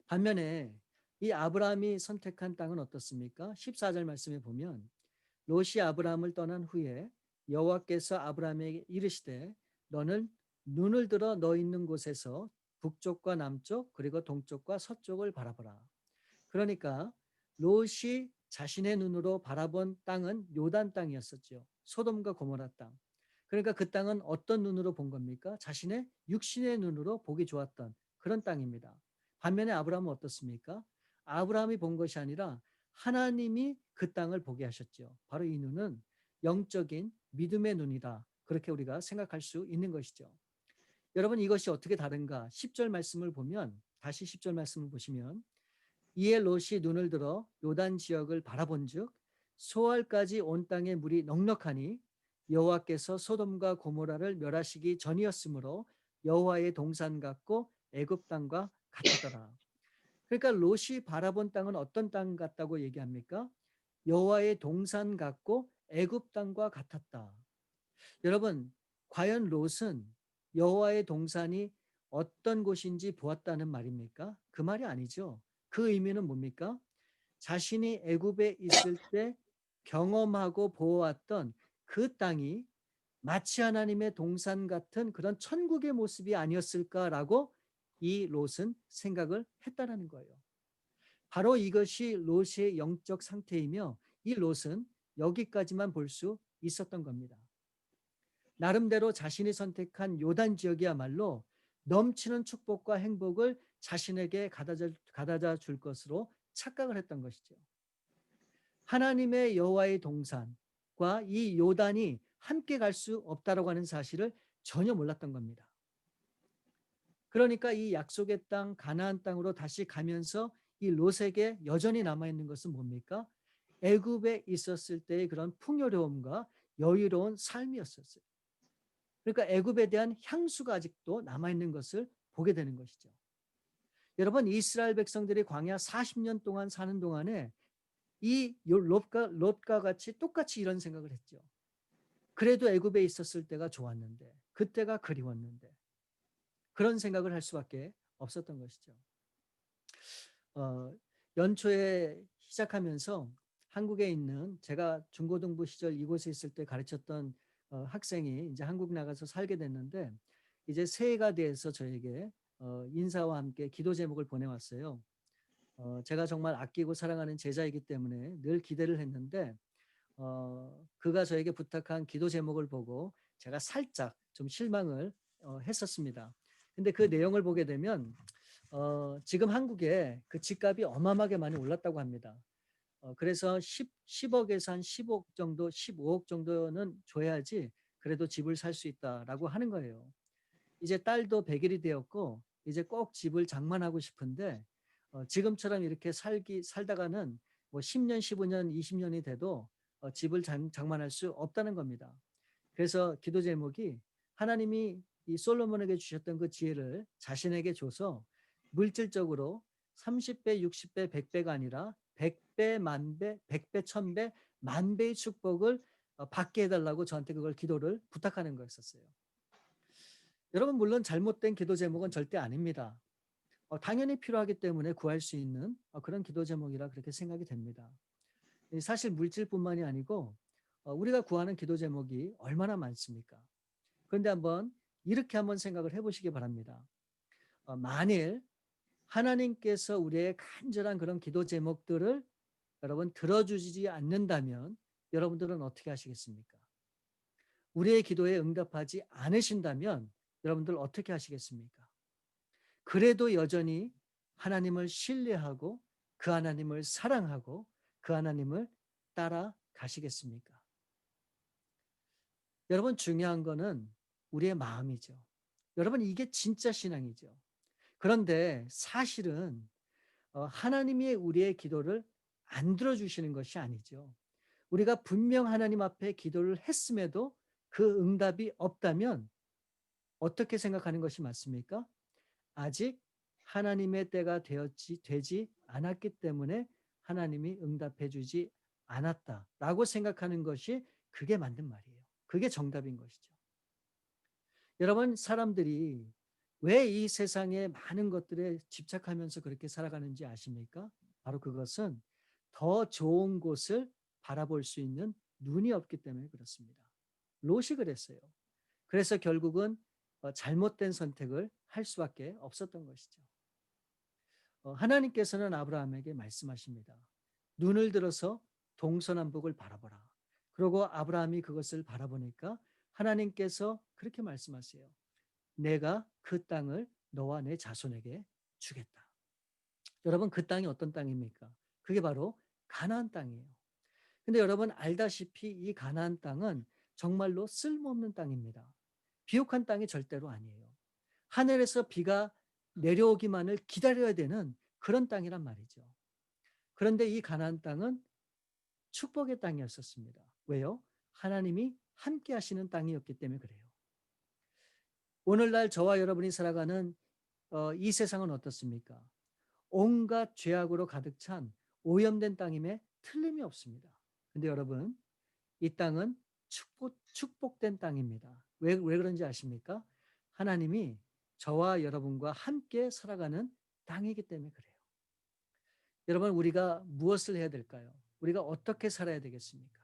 S1: 반면에 이 아브라함이 선택한 땅은 어떻습니까? 14절 말씀에 보면 롯이 아브라함을 떠난 후에 여호와께서 아브라함에게 이르시되 너는 눈을 들어 너 있는 곳에서 북쪽과 남쪽 그리고 동쪽과 서쪽을 바라보라. 그러니까 롯이 자신의 눈으로 바라본 땅은 요단 땅이었었죠. 소돔과 고모라 땅. 그러니까 그 땅은 어떤 눈으로 본 겁니까? 자신의 육신의 눈으로 보기 좋았던 그런 땅입니다. 반면에 아브라함은 어떻습니까? 아브라함이 본 것이 아니라 하나님이 그 땅을 보게 하셨죠. 바로 이 눈은 영적인 믿음의 눈이다. 그렇게 우리가 생각할 수 있는 것이죠. 여러분 이것이 어떻게 다른가? 10절 말씀을 보면 다시 10절 말씀을 보시면 이에 롯이 눈을 들어 요단 지역을 바라본즉 소알까지 온 땅의 물이 넉넉하니 여호와께서 소돔과 고모라를 멸하시기 전이었으므로 여호와의 동산 같고 애굽 땅과 같았더라. 그러니까 롯이 바라본 땅은 어떤 땅 같다고 얘기합니까? 여호와의 동산 같고 애굽 땅과 같았다. 여러분, 과연 롯은 여호와의 동산이 어떤 곳인지 보았다는 말입니까? 그 말이 아니죠. 그 의미는 뭡니까? 자신이 애굽에 있을 때 경험하고 보았던 그 땅이 마치 하나님의 동산 같은 그런 천국의 모습이 아니었을까라고 이 롯은 생각을 했다라는 거예요. 바로 이것이 롯의 영적 상태이며 이 롯은 여기까지만 볼 수 있었던 겁니다. 나름대로 자신이 선택한 요단 지역이야말로 넘치는 축복과 행복을 자신에게 가져다 줄 것으로 착각을 했던 것이죠. 하나님의 여호와의 동산과 이 요단이 함께 갈 수 없다라고 하는 사실을 전혀 몰랐던 겁니다. 그러니까 이 약속의 땅 가나안 땅으로 다시 가면서 이 롯에게 여전히 남아있는 것은 뭡니까? 애굽에 있었을 때의 그런 풍요로움과 여유로운 삶이었었어요. 그러니까 애굽에 대한 향수가 아직도 남아있는 것을 보게 되는 것이죠. 여러분, 이스라엘 백성들이 광야 40년 동안 사는 동안에 이 롯과 같이 똑같이 이런 생각을 했죠. 그래도 애굽에 있었을 때가 좋았는데, 그때가 그리웠는데, 그런 생각을 할 수밖에 없었던 것이죠. 연초에 시작하면서 한국에 있는 제가 중고등부 시절 이곳에 있을 때 가르쳤던 학생이 이제 한국 나가서 살게 됐는데, 이제 새해가 돼서 저에게 인사와 함께 기도 제목을 보내왔어요. 제가 정말 아끼고 사랑하는 제자이기 때문에 늘 기대를 했는데, 그가 저에게 부탁한 기도 제목을 보고 제가 살짝 좀 실망을 했었습니다. 근데 그 내용을 보게 되면 지금 한국에 그 집값이 어마어마하게 많이 올랐다고 합니다. 그래서 10억에서 한 10억 정도, 15억 정도는 줘야지 그래도 집을 살 수 있다라고 하는 거예요. 이제 딸도 100일이 되었고 이제 꼭 집을 장만하고 싶은데 지금처럼 이렇게 살다가는 뭐 10년, 15년, 20년이 돼도 집을 장만할 수 없다는 겁니다. 그래서 기도 제목이 하나님이 이 솔로몬에게 주셨던 그 지혜를 자신에게 줘서 물질적으로 30배, 60배, 100배가 아니라 100배, 만배, 100배, 1000배, 만배의 축복을 받게 해달라고 저한테 그걸 기도를 부탁하는 거였었어요. 여러분, 물론 잘못된 기도 제목은 절대 아닙니다. 당연히 필요하기 때문에 구할 수 있는 그런 기도 제목이라 그렇게 생각이 됩니다. 사실 물질뿐만이 아니고 우리가 구하는 기도 제목이 얼마나 많습니까? 그런데 이렇게 한번 생각을 해보시기 바랍니다. 만일 하나님께서 우리의 간절한 그런 기도 제목들을 여러분 들어주지 않는다면 여러분들은 어떻게 하시겠습니까? 우리의 기도에 응답하지 않으신다면 여러분들 어떻게 하시겠습니까? 그래도 여전히 하나님을 신뢰하고 그 하나님을 사랑하고 그 하나님을 따라가시겠습니까? 여러분, 중요한 거는 우리의 마음이죠. 여러분, 이게 진짜 신앙이죠. 그런데 사실은 하나님이 우리의 기도를 안 들어주시는 것이 아니죠. 우리가 분명 하나님 앞에 기도를 했음에도 그 응답이 없다면 어떻게 생각하는 것이 맞습니까? 아직 하나님의 때가 되지 않았기 때문에 하나님이 응답해 주지 않았다라고 생각하는 것이 그게 맞는 말이에요. 그게 정답인 것이죠. 여러분, 사람들이 왜 이 세상의 많은 것들에 집착하면서 그렇게 살아가는지 아십니까? 바로 그것은 더 좋은 곳을 바라볼 수 있는 눈이 없기 때문에 그렇습니다. 롯이 그랬어요. 그래서 결국은 잘못된 선택을 할 수밖에 없었던 것이죠. 하나님께서는 아브라함에게 말씀하십니다. 눈을 들어서 동서남북을 바라보라. 그리고 아브라함이 그것을 바라보니까 하나님께서 그렇게 말씀하세요. 내가 그 땅을 너와 내 자손에게 주겠다. 여러분, 그 땅이 어떤 땅입니까? 그게 바로 가나안 땅이에요. 근데 여러분 알다시피 이 가나안 땅은 정말로 쓸모없는 땅입니다. 비옥한 땅이 절대로 아니에요. 하늘에서 비가 내려오기만을 기다려야 되는 그런 땅이란 말이죠. 그런데 이 가나안 땅은 축복의 땅이었었습니다. 왜요? 하나님이 함께 하시는 땅이었기 때문에 그래요. 오늘날 저와 여러분이 살아가는 이 세상은 어떻습니까? 온갖 죄악으로 가득 찬 오염된 땅임에 틀림이 없습니다. 근데 여러분, 이 땅은 축복된 땅입니다. 왜 그런지 아십니까? 하나님이 저와 여러분과 함께 살아가는 땅이기 때문에 그래요. 여러분, 우리가 무엇을 해야 될까요? 우리가 어떻게 살아야 되겠습니까?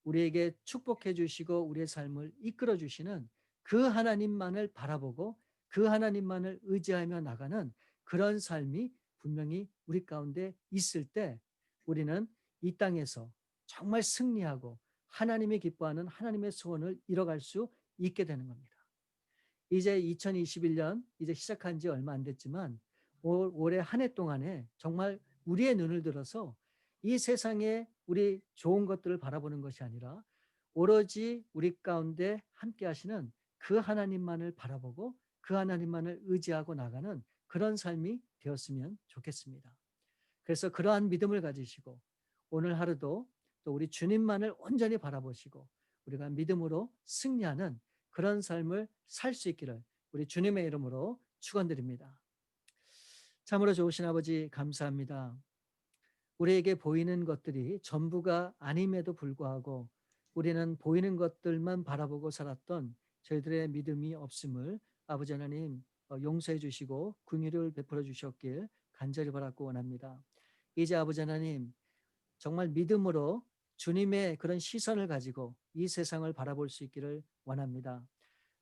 S1: 우리에게 축복해 주시고 우리의 삶을 이끌어 주시는 그 하나님만을 바라보고 그 하나님만을 의지하며 나가는 그런 삶이 분명히 우리 가운데 있을 때 우리는 이 땅에서 정말 승리하고 하나님이 기뻐하는 하나님의 소원을 이뤄갈 수 있게 되는 겁니다. 이제 2021년 이제 시작한 지 얼마 안 됐지만 올해 한 해 동안에 정말 우리의 눈을 들어서 이 세상에 우리 좋은 것들을 바라보는 것이 아니라 오로지 우리 가운데 함께 하시는 그 하나님만을 바라보고 그 하나님만을 의지하고 나가는 그런 삶이 되었으면 좋겠습니다. 그래서 그러한 믿음을 가지시고 오늘 하루도 또 우리 주님만을 온전히 바라보시고 우리가 믿음으로 승리하는 그런 삶을 살 수 있기를 우리 주님의 이름으로 축원드립니다. 참으로 좋으신 아버지 감사합니다. 우리에게 보이는 것들이 전부가 아님에도 불구하고 우리는 보이는 것들만 바라보고 살았던 저희들의 믿음이 없음을 아버지 하나님 용서해 주시고 긍휼을 베풀어 주셨길 간절히 바라고 원합니다. 이제 아버지 하나님 정말 믿음으로 주님의 그런 시선을 가지고 이 세상을 바라볼 수 있기를 원합니다.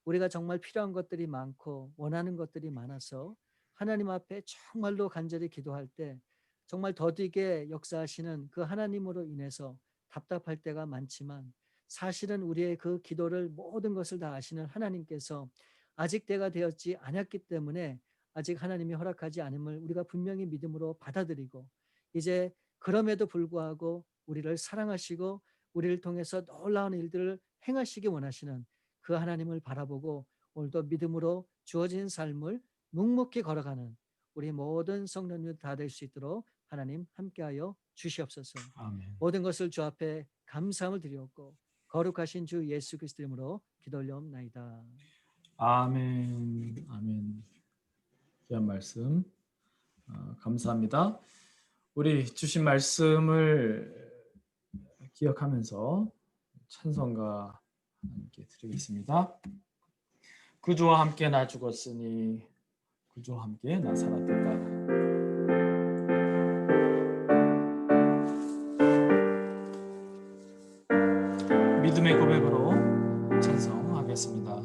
S1: 우리가 정말 필요한 것들이 많고 원하는 것들이 많아서 하나님 앞에 정말로 간절히 기도할 때 정말 더디게 역사하시는 그 하나님으로 인해서 답답할 때가 많지만 사실은 우리의 그 기도를 모든 것을 다 아시는 하나님께서 아직 때가 되었지 않았기 때문에 아직 하나님이 허락하지 않음을 우리가 분명히 믿음으로 받아들이고 이제 그럼에도 불구하고 우리를 사랑하시고 우리를 통해서 놀라운 일들을 행하시기 원하시는 그 하나님을 바라보고 오늘도 믿음으로 주어진 삶을 묵묵히 걸어가는 우리 모든 성도님들 다 될 수 있도록 하나님 함께하여 주시옵소서.
S2: 아멘.
S1: 모든 것을 주 앞에 감사함을 드리옵고 거룩하신 주 예수 그리스도 이름으로 기도 올려옵나이다.
S2: 아멘. 아멘. 귀한 말씀 감사합니다. 우리 주신 말씀을 기억하면서 찬송가 함께 드리겠습니다. 그주와 함께 나 죽었으니 그주와 함께 나 살았도다. 믿음의 고백으로 찬송하겠습니다.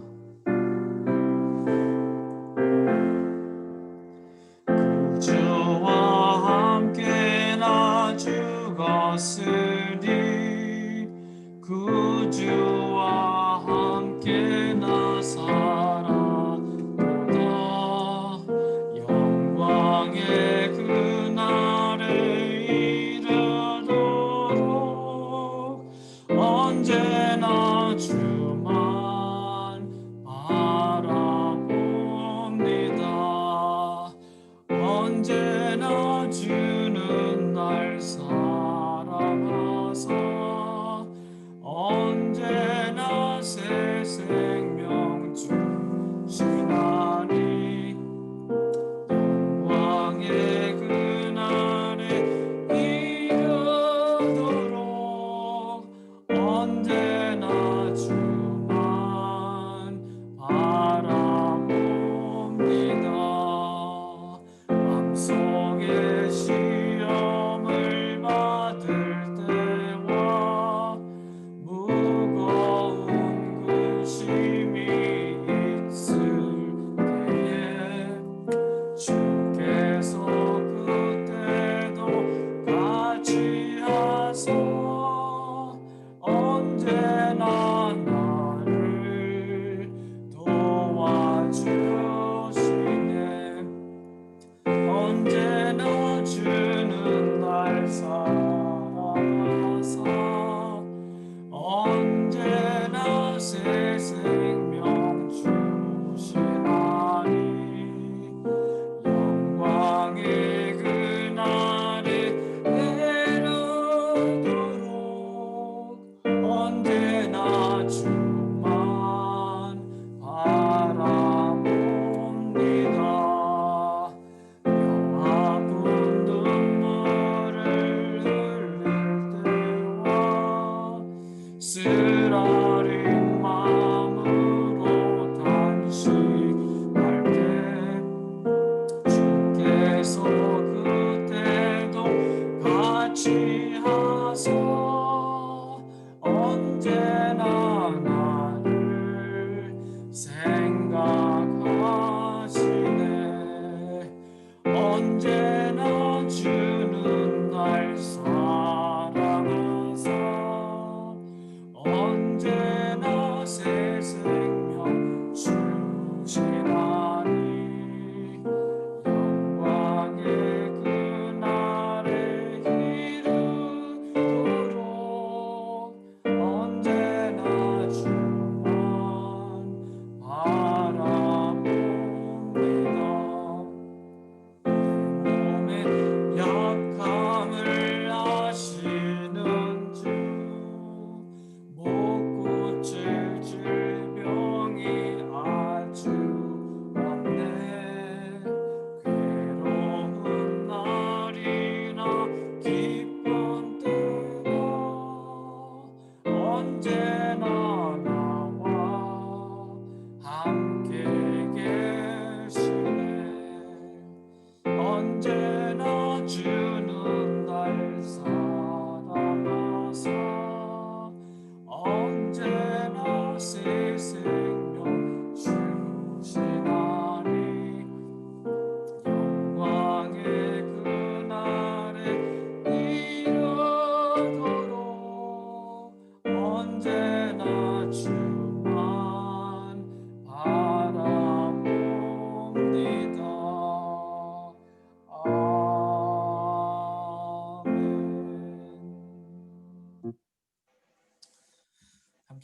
S2: 그주와 함께 나 죽었으니 그주와 함께 나 살았도다. 영광의 그날에 이르도록 언제나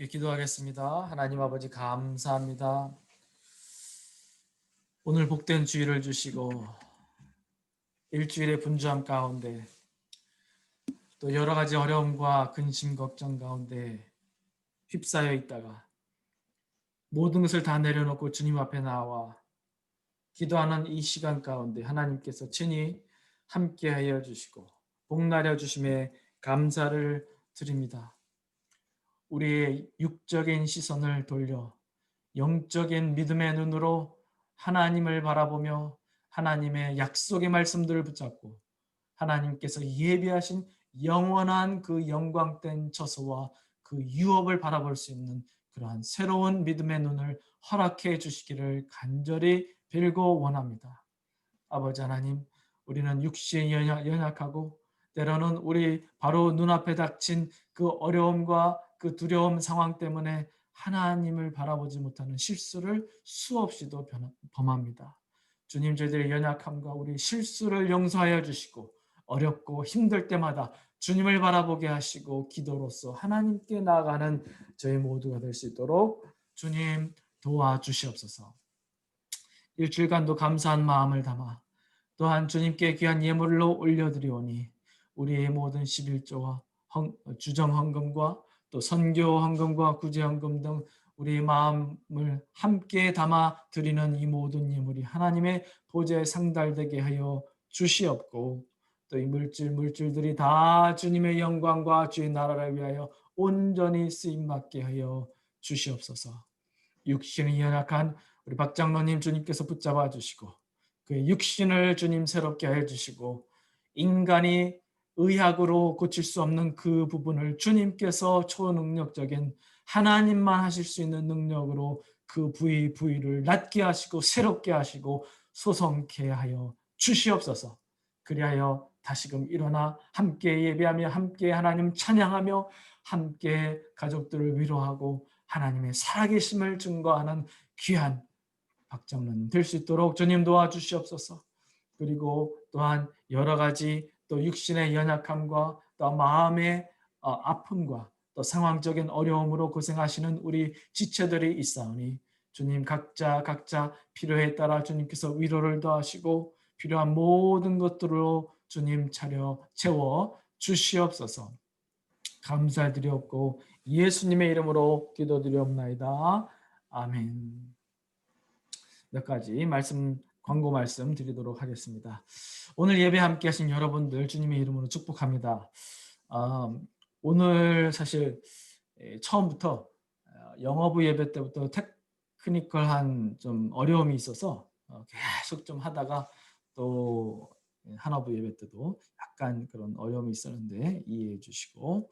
S2: 함께 기도하겠습니다. 하나님 아버지 감사합니다. 오늘 복된 주일을 주시고 일주일의 분주함 가운데 또 여러 가지 어려움과 근심 걱정 가운데 휩싸여 있다가 모든 것을 다 내려놓고 주님 앞에 나와 기도하는 이 시간 가운데 하나님께서 친히 함께하여 주시고 복나려 주심에 감사를 드립니다. 우리의 육적인 시선을 돌려 영적인 믿음의 눈으로 하나님을 바라보며 하나님의 약속의 말씀들을 붙잡고 하나님께서 예비하신 영원한 그 영광된 처소와 그 유업을 바라볼 수 있는 그러한 새로운 믿음의 눈을 허락해 주시기를 간절히 빌고 원합니다. 아버지 하나님, 우리는 육신이 연약하고 때로는 우리 바로 눈앞에 닥친 그 어려움과 그 두려움 상황 때문에 하나님을 바라보지 못하는 실수를 수없이도 범합니다. 주님, 저희들의 연약함과 우리 실수를 용서하여 주시고 어렵고 힘들 때마다 주님을 바라보게 하시고 기도로서 하나님께 나아가는 저희 모두가 될 수 있도록 주님 도와주시옵소서. 일주일간도 감사한 마음을 담아 또한 주님께 귀한 예물로 올려드리오니 우리의 모든 11조와 주정 헌금과 또 선교 헌금과 구제 헌금 등 우리의 마음을 함께 담아 드리는 이 모든 예물이 하나님의 보좌에 상달되게 하여 주시옵고 또 이 물질들이 다 주님의 영광과 주의 나라를 위하여 온전히 쓰임받게 하여 주시옵소서. 육신이 연약한 우리 박 장로님 주님께서 붙잡아 주시고 그의 육신을 주님 새롭게 해 주시고 인간이 의학으로 고칠 수 없는 그 부분을 주님께서 초능력적인 하나님만 하실 수 있는 능력으로 그 부위를 낫게 하시고 새롭게 하시고 소성케 하여 주시옵소서. 그리하여 다시금 일어나 함께 예배하며 함께 하나님 찬양하며 함께 가족들을 위로하고 하나님의 살아계심을 증거하는 귀한 박장로님 될 수 있도록 주님 도와주시옵소서. 그리고 또한 여러 가지 또 육신의 연약함과 또 마음의 아픔과 또 상황적인 어려움으로 고생하시는 우리 지체들이 있사오니 주님 각자 필요에 따라 주님께서 위로를 더하시고 필요한 모든 것들로 주님 채워 주시옵소서. 감사드리옵고 예수님의 이름으로 기도드리옵나이다. 아멘. 몇 가지 광고 말씀 드리도록 하겠습니다. 오늘 예배 함께 하신 여러분들 주님의 이름으로 축복합니다. 오늘 사실 처음부터 영어부 예배 때부터 테크니컬한 좀 어려움이 있어서 계속 좀 하다가 또 한어부 예배 때도 약간 그런 어려움이 있었는데 이해해 주시고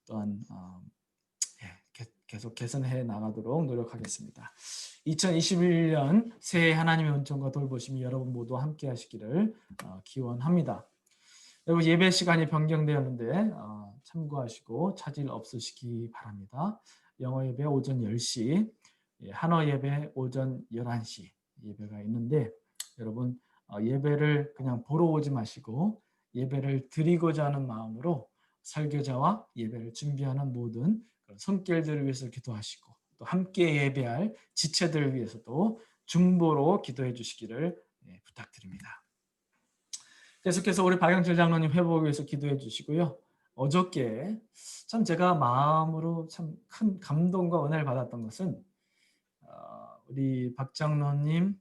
S2: 또한 계속 개선해 나가도록 노력하겠습니다. 2021년 새해 하나님의 은총과 돌보심이 여러분 모두 함께 하시기를 기원합니다. 여러분 예배 시간이 변경되었는데 참고하시고 차질 없으시기 바랍니다. 영어 예배 오전 10시, 한어 예배 오전 11시 예배가 있는데 여러분 예배를 그냥 보러 오지 마시고 예배를 드리고자 하는 마음으로 설교자와 예배를 준비하는 모든 손길들을 위해서 기도하시고 또 함께 예배할 지체들을 위해서도 중보로 기도해 주시기를 부탁드립니다. 계속해서 우리 박영철 장로님 회복을 위해서 기도해 주시고요. 어저께 참 제가 마음으로 참 큰 감동과 은혜를 받았던 것은 우리 박 장로님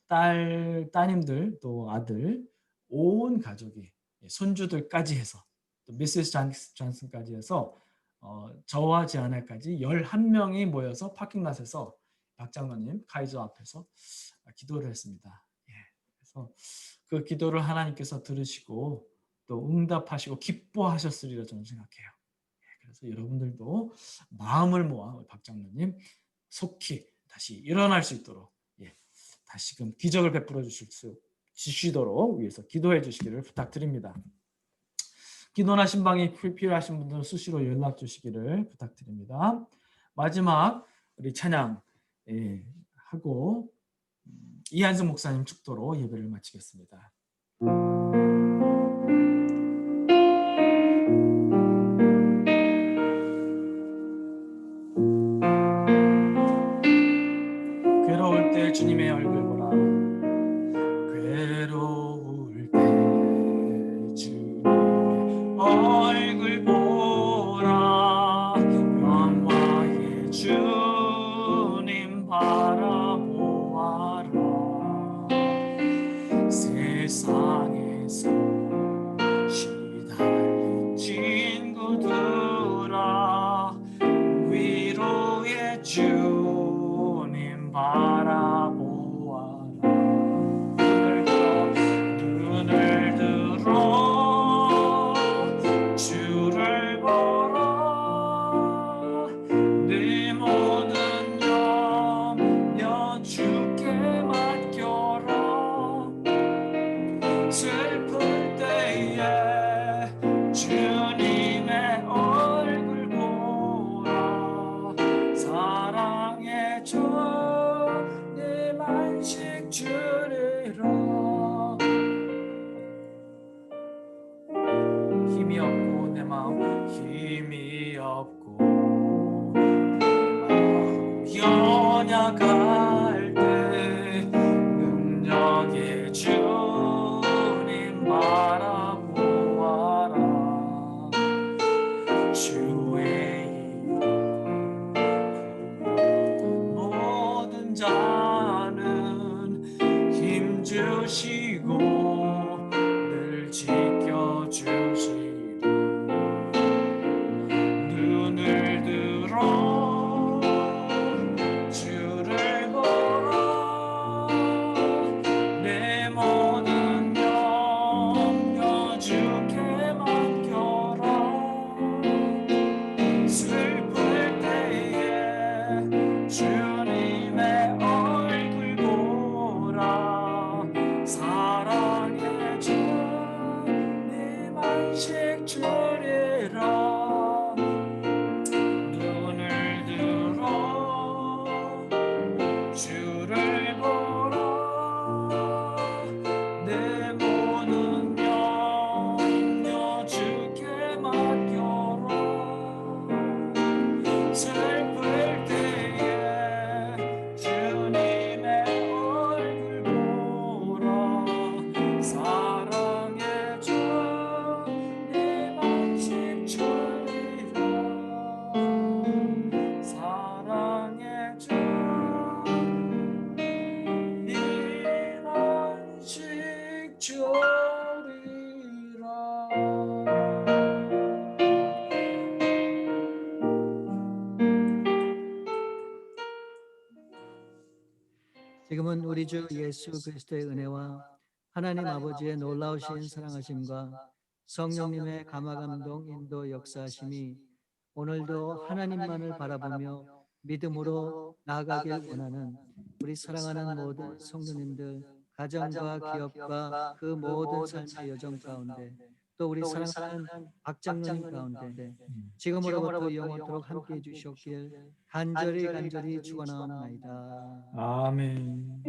S2: 따님들 또 아들 온 가족이 손주들까지 해서 또 미세스 존슨까지 해서 저와 제 아내까지 11명이 모여서 파킹랏에서 박 장로님 카이저 앞에서 기도를 했습니다. 그래서 그 기도를 하나님께서 들으시고 또 응답하시고 기뻐하셨으리라 저는 생각해요. 그래서 여러분들도 마음을 모아 박 장로님 속히 다시 일어날 수 있도록 다시금 기적을 베풀어 주시도록 위해서 기도해 주시기를 부탁드립니다. 기도나 신방이 필요하신 분들은 수시로 연락 주시기를 부탁드립니다. 마지막 우리 찬양 하고 이한승 목사님 축도로 예배를 마치겠습니다. 때 주님의 얼굴 보라. 괴로울 때 주님의 얼굴 보라. 영화의 주님 바라보아라. 세상에서 시달린 친구들아, 위로의 주님 바라보아라. 눈을 들어 주를 보라. 네 모든 염려 주께 맡겨라. 슬플 때에 주님의 얼굴 보라. 사랑의 주님 안식 주리라. 힘이 없고 내 마음 힘이 없고 연약할 때 능력의 주님 바라보아라. 주의 이름 모든 자는 힘 주시고 늘 지켜주시리. 눈을 들어 주를 보라. 내 모든 염려 주께 맡겨라. 슬플 때에 주님의 얼굴 보라. 사랑의 주님 안식 주리라. 눈을 들어 주를 보라. 내 모든 염려 주께 맡겨라. 슬플 때에 주님의 얼굴 보라. 사랑의 주님 안식 주리라. 사랑의 주님 안식 주리라.
S1: 지금은 우리 주 예수 그리스도의 은혜와 하나님 아버지의 놀라우신 사랑하심과 성령님의 감화감동 인도 역사하심이 오늘도 하나님만을 바라보며 믿음으로 나아가길 원하는 우리 사랑하는 모든 성도님들, 가정과 기업과 그 모든 삶의 여정 가운데, 또 우리 사랑하는 박장로님 가운데 지금으로부터 영원토록 함께해 주시옵길 간절히 축원하옵나이다.
S2: 아멘.